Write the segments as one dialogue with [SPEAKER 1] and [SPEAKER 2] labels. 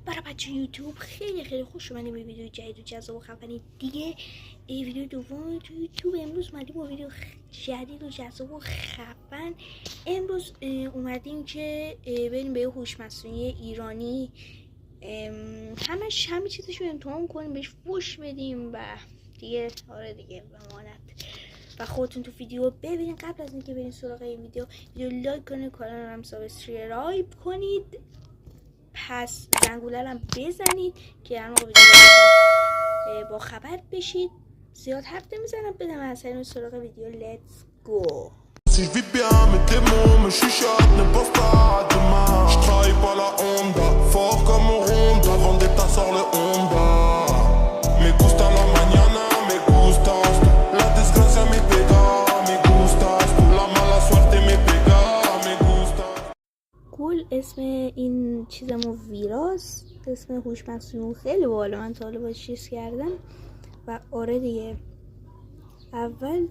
[SPEAKER 1] برای بچه یوتیوب خیلی خیلی خوش اومدیم به ویدیو جدید و جذاب و خفنی دیگه. ویدیو دوم تو یوتیوب. امروز اومدیم با ویدیو جدید و جذاب و خفن. امروز اومدیم که بریم به هوش مصنوعی ایرانی، همه چیزش رو امتحان کنیم، بهش فوش بدیم و دیگه آره دیگه بماند. و خودتون تو ویدیو ببینید. قبل از اینکه بریم سراغ این ویدیو لایک کنید، کانال رو هم سابسکرایب کنید، پس زنگوله رو هم بزنید که هر موقع ویدیو با خبر بشید. زیاد حرف نمیزنم، بدم اصلا سراغ ویدیو. لیتس گو.
[SPEAKER 2] Si je vis bien mes démons me chuchotent, ne pense pas à demain. Je travaille pas la Honda, fort comme un Honda. Vendetta sort le Honda. Me gusta la mañana, me gustas tú. La desgracia me pega, me gustas tú. La mala suerte me pega, me gustas.
[SPEAKER 1] گول اسم این چیزمو ویراس، اسم هوش مصنوعی خیلی باحال، من تا حالا باهاش چیز کردم و آره دیگه. اول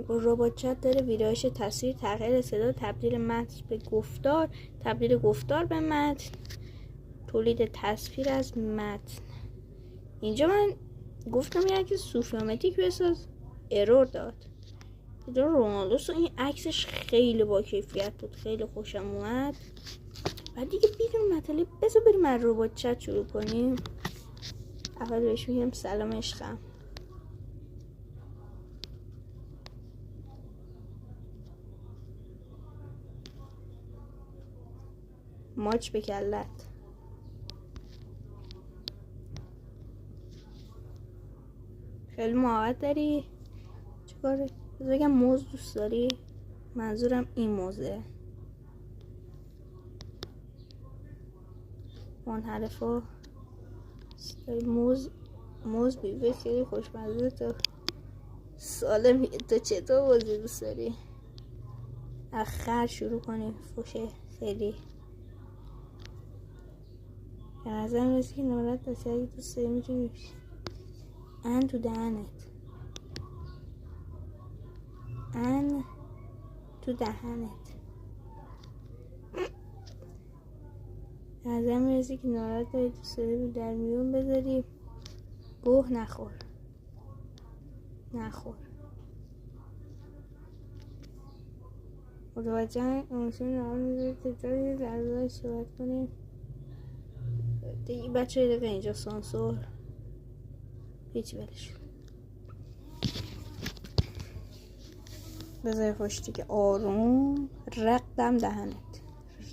[SPEAKER 1] ربات چت داره ویدیوهاش تصویر، تغییر صدا، تبدیل متن به گفتار، تبدیل گفتار به متن، تولید تصویر از متن. اینجا من گفتم یه عکس سوفیامتیک بساز، ارور داد. دیدم رونالدو این عکسش خیلی با کیفیت بود، خیلی خوشم اومد. و دیگه بدون مطلب بذار بریم از ربات چت شروع کنیم. اول بهش میگم سلام عشقم. ماچ به کلت. خیلی محبت داری؟ چیکاره؟ بگم موز دوست داری؟ منظورم این موزه. منحرفا موز بیوه خیلی خوشمزه. تو سالمی، تو چطور موزی دوست داری؟ اخر شروع کنیم فوشه خیلی. به نظر میرسی که نمالت دسته اگه دوست داری میتونی بشی ان تو دهنت، ان تو دهنت. به نظر میرسی که نمالت داری دوست داری رو در میون بذاری. گوه نخور. متوجه امسون نهار میذاری تکراری در روی صحبت کنیم. دیگه بچه دیگه اینجا سانسور هیچی بلش. بذاری خوشتی که آروم رقدم دهنت،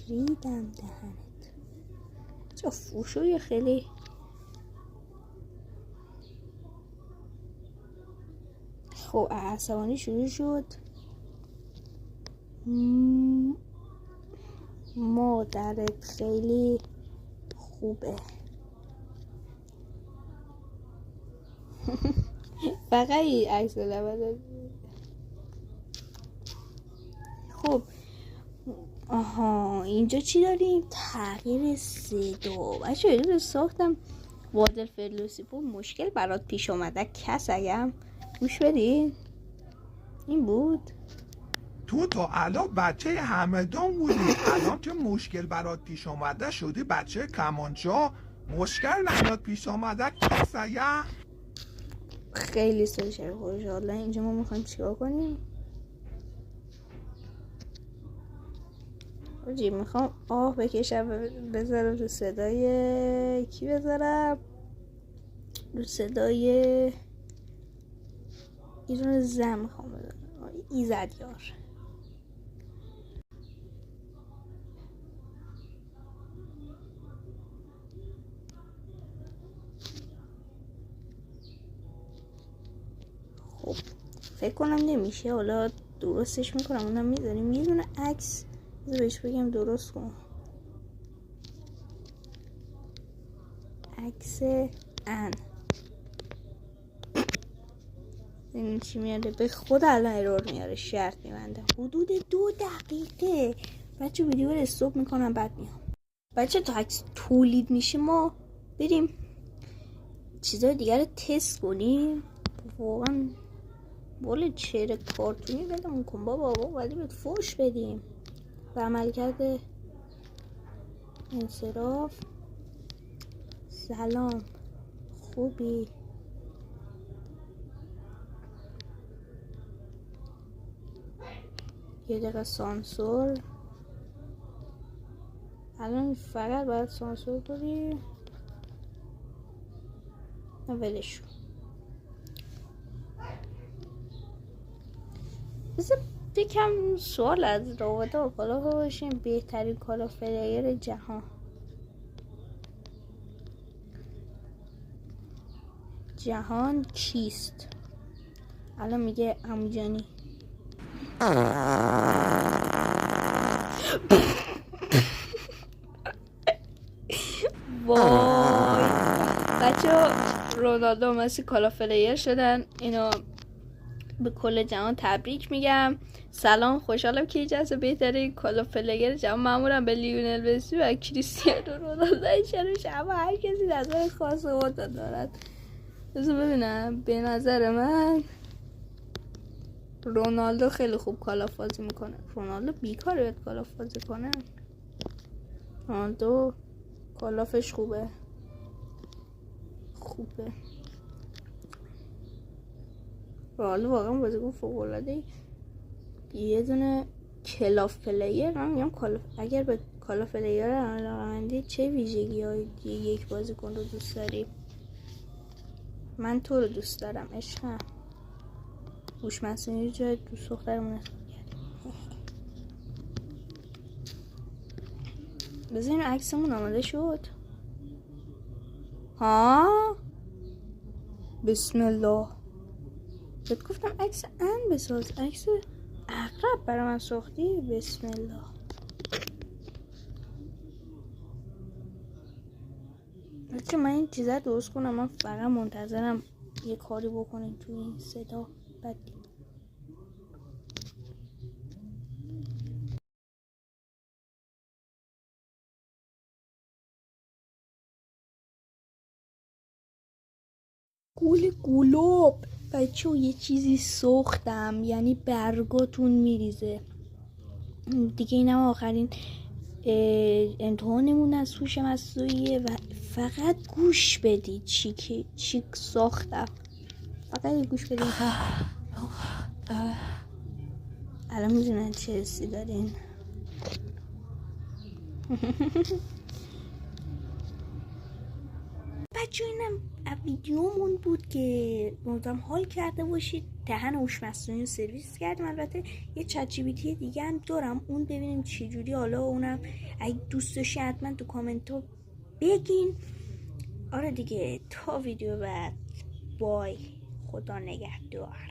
[SPEAKER 1] ریدم دهنت. چه فوشوی خیلی خب عصبانی شروع شد. مادرت خیلی خوبه. فقط این عکس لبه. خب آها اینجا چی داریم؟ تغییر صدا. بچه رو ساختم وادر فردوسی پور. مشکل برات پیش اومده کس اگم گوش بدین. این بود
[SPEAKER 3] تو تا الان بچه همدان بودی، الان که مشکل برات پیش آمده شدی بچه کمانچا. مشکل نیاد پیش آمده کسایه.
[SPEAKER 1] خیلی سوشل خوشحاله. اینجا ما میخوایم چیکار کنیم؟ آجی میخوام آه بکشم بذارم رو صدای کی بذارم؟ رو صدای ایران زن میخوام بذارم. ایزدیار. خب فکر کنم نمیشه، حالا درستش میکنم. اونم میذاریم یه دونه عکس. بذار بهش بگم درست کن عکس ان. ببین چی میاره. به خود الان ارور میاره، شرط میبنده. حدود 2 دقیقه بچه ویدیو رو استوب میکنم بعد میام. بچه تا عکس تولید میشه ما بریم چیزای دیگر رو تست کنیم. واقعا بوله چهره کارتونی بدمون کن بابا، ولی بهت فوش بدیم. و عمل کرده انصراف. سلام، خوبی؟ یه دقیقه سانسور. الان فقط باید سانسور کنی. ولش کن. بذار یکم سوال از رابطه با کالاف باشیم. بهترین کالاف پلیر جهان. جهان کیست؟ الان میگه امجانی. وای بچه رونالدو مسی کالاف پلیر شدن. اینو به کل جهان تبریک میگم. سلام، خوشحالم که ایجاز بهترین کالاف پلیر جهان معمولا به لیونل مسی و کریستیانو رونالدو شروع شد، اما هر کسی نظر خاص خود دارد. بذار ببینم. به نظر من رونالدو خیلی خوب کالاف بازی میکنه. رونالدو بیکاره باید کالاف بازی کنه. رونالدو کالافش خوبه. رونالدو واقعا بازیکن فوق‌العاده‌ای. یه دونه کلاف پلیر. من میگم کالاف، اگر به کالاف پلیر علاقه‌مندی چه ویژگی‌های یک بازیکن رو دوست داری؟ من تو رو دوست دارم عشقم. هوش مصنوعی جای دوست دخترمون انتخاب کردیم. بذارین عکسمون آماده شد. ها بسم الله. بهت گفتم عکس ان بساز. عکس عقرب برای من ساختی. بسم الله. بچه من این چیزا درست کنم. من فقط منتظرم یه کاری بکنین تو این صدا. بعد گلاب بچه یه چیزی ساختم، یعنی برگاتون میریزه دیگه. اینم آخرین امتحانمون از هوش مصنوعیه و فقط گوش بدید چی ساختم. فقط گوش بدید. الان میدونن چه حسی دارین. بچه اینم ویدیومون بود که امیدوارم حال کرده باشید. دهن هوش مصنوعی رو سرویس کردیم. البته یه چت جی پی تی دیگه هم دارم، اون ببینیم چه جوری. حالا اونم اگه دوست داشتین حتما تو کامنت ها بگین. آره دیگه، تا ویدیو بعد. بای، خدا نگهدار.